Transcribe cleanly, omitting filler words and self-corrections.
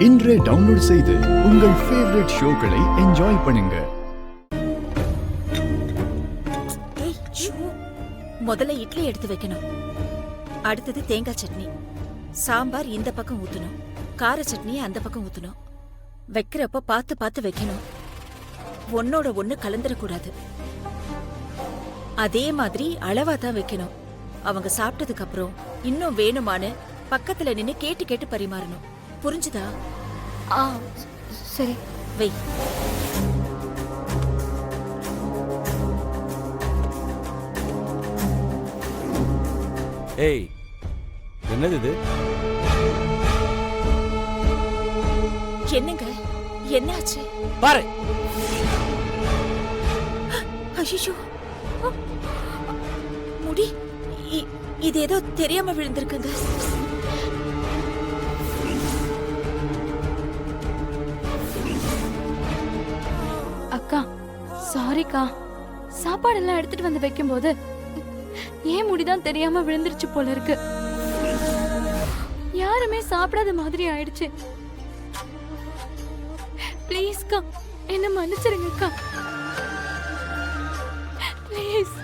இன்றே டவுன்லோட் செய்து உங்கள் ஃபேவரட் ஷோக்களை என்ஜாய் பண்ணுங்க. முதல்ல இட்லி எடுத்து வைக்கணும். அடுத்தது தேங்காய் சட்னி. சாம்பார் இந்த பக்கம் ஊத்தணும். கார சட்னி அந்த பக்கம் ஊத்தணும். வைக்கிறப்ப பார்த்து பார்த்து வைக்கணும். ஒன்னோட ஒண்ணு கலந்துடக்கூடாது. அதே மாதிரி அளவா தான் வைக்கணும். அவங்க சாப்பிட்டதுக்கு அப்புறம் இன்னும் வேணுமான்னு பக்கத்துல நின்னு கேட்டு கேட்டு பரிமாறணும். புரிஞ்சுதா? சரி. வை. ஏய், என்னது இது? என்னங்க, என்னாச்சு? பாரு. ஐயோ, முடி. இது ஏதோ தெரியாம விழுந்திருக்குங்க. அக்கா, சாரிக்கா. சாப்பாடெல்லாம் எடுத்துட்டு வந்து வைக்கும் போது ஏன் முடிதான் தெரியாம விழுந்துருச்சு போல இருக்கு. யாருமே சாப்பிடாத மாதிரி ஆயிடுச்சு. ப்ளீஸ்க்கா, என்ன மன்னிச்சிருங்கக்கா. ப்ளீஸ்.